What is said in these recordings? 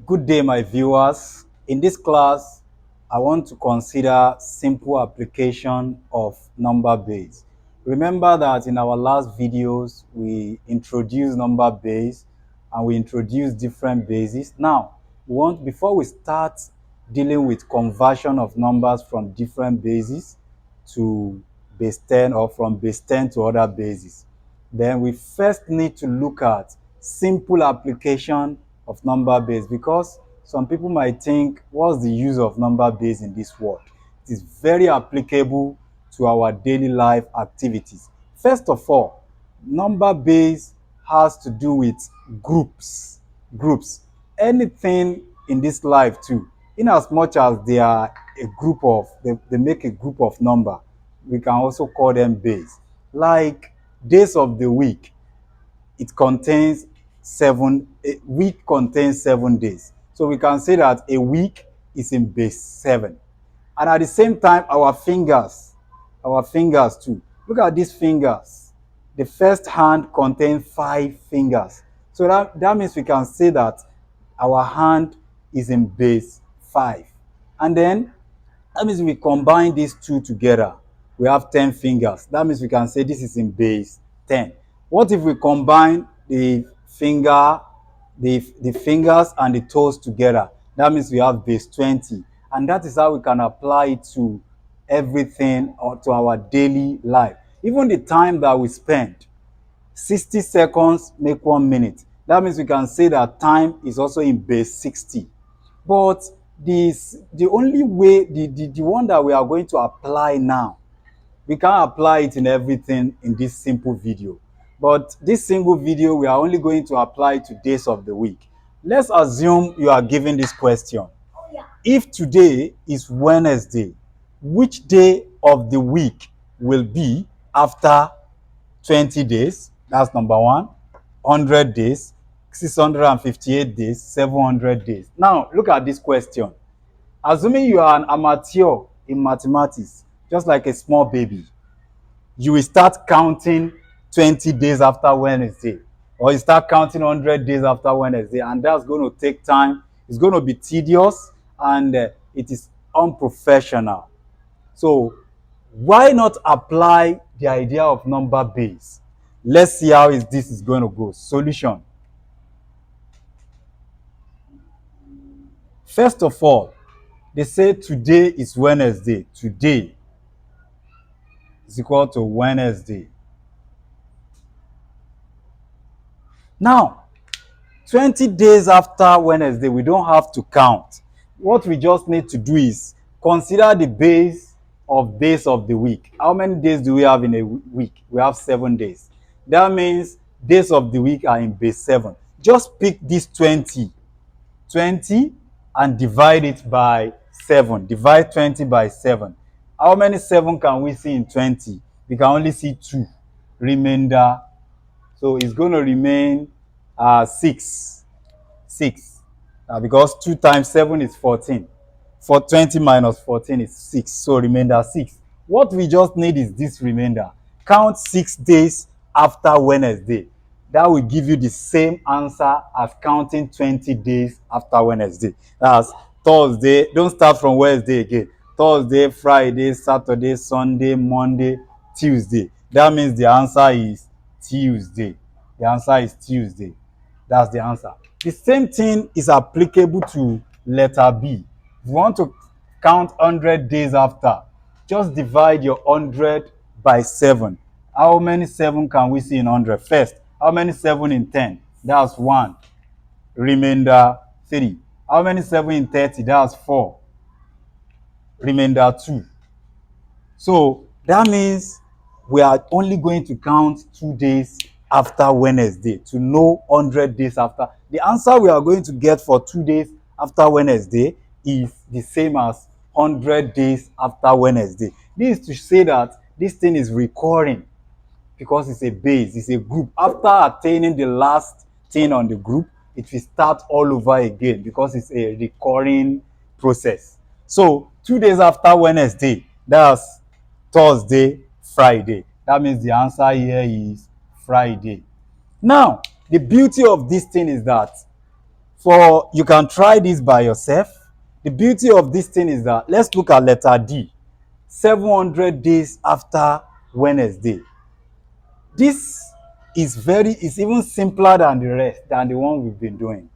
Good day, my viewers. In this class, I want to consider simple application of number base. Remember that in our last videos, we introduced number base and we introduced different bases. Now, before we start dealing with conversion of numbers from different bases to base 10 or from base 10 to other bases, then we first need to look at simple application of number base, because some people might think, what's the use of number base in this world? It is very applicable to our daily life activities. First of all, number base has to do with groups. Anything in this life too, in as much as they are a group of, they make a group of number, we can also call them base. Like days of the week, it contains a week contains 7 days. So we can say that a week is in base 7. And at the same time, our fingers too. Look at these fingers. The first hand contains 5 fingers. So that means we can say that our hand is in base 5. And then that means we combine these two together, we have 10 fingers. That means we can say this is in base 10. What if we combine the fingers and the toes together? That means we have base 20. And that is how we can apply it to everything or to our daily life. Even the time that we spend, 60 seconds make 1 minute. That means we can say that time is also in base 60. But the only way, the one that we are going to apply now, we can't apply it in everything in this simple video. But this single video, we are only going to apply to days of the week. Let's assume you are given this question. If today is Wednesday, which day of the week will be after 20 days? That's number one. 100 days, 658 days, 700 days. Now, look at this question. Assuming you are an amateur in mathematics, just like a small baby, you will start counting 20 days after Wednesday, or you start counting 100 days after Wednesday, and that's going to take time. It's going to be tedious, and it is unprofessional. So why not apply the idea of number base? Let's see how this is going to go. Solution. First of all, they say today is Wednesday. Today is equal to Wednesday. Now, 20 days after Wednesday, we don't have to count. What we just need to do is consider the base of days of the week. How many days do we have in a week? We have 7 days. That means days of the week are in base 7. Just pick this 20 and divide it by 7. Divide 20 by 7. How many 7 can we see in 20? We can only see 2. Remainder. So it's going to remain 6. Because 2 times 7 is 14. For 20 minus 14 is 6. So remainder 6. What we just need is this remainder. Count 6 days after Wednesday. That will give you the same answer as counting 20 days after Wednesday. That's Thursday. Don't start from Wednesday again. Thursday, Friday, Saturday, Sunday, Monday, Tuesday. That means the answer is Tuesday. The answer is Tuesday. That's the answer. The same thing is applicable to letter B. If you want to count 100 days after, just divide your 100 by 7. How many 7 can we see in 100? First, how many 7 in 10? That's 1. Remainder 3. How many 7 in 30? That's 4. Remainder 2. So that means we are only going to count 2 days after Wednesday to know 100 days after. The answer we are going to get for 2 days after Wednesday is the same as 100 days after Wednesday. This is to say that this thing is recurring because it's a base, it's a group. After attaining the last thing on the group, it will start all over again because it's a recurring process. So 2 days after Wednesday, that's Thursday, Friday. That means the answer here is Friday. Now, the beauty of this thing is that For you can try this by yourself. The beauty of this thing is that, let's look at letter D. 700 days after Wednesday. This is even simpler than the rest, than the one we've been doing.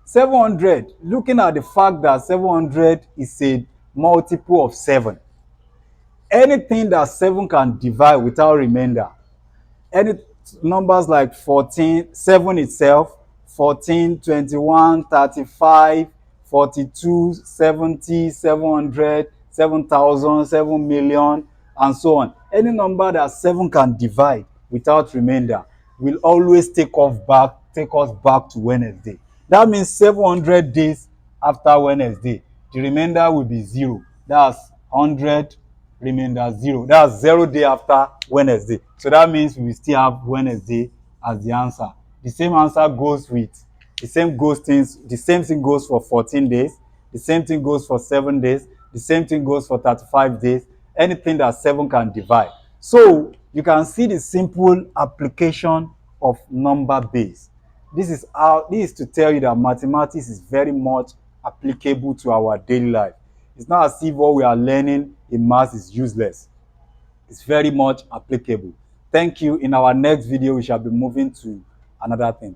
700, looking at the fact that 700 is a multiple of 7. Anything that 7 can divide without remainder, any numbers like 14, 7 itself, 14, 21, 35, 42, 70, 700, 7,000, 7,000,000, and so on. Any number that 7 can divide without remainder will always take us back to Wednesday. That means 700 days after Wednesday, the remainder will be 0. That's 100, remainder 0. That's 0 day after Wednesday. So that means we still have Wednesday as the answer. The same answer goes with the same thing goes for 14 days, the same thing goes for 7 days, the same thing goes for 35 days, anything that 7 can divide. So you can see the simple application of number base. This is to tell you that mathematics is very much applicable to our daily life. It's not as if what we are learning in maths is useless. It's very much applicable. Thank you. In our next video, we shall be moving to another thing.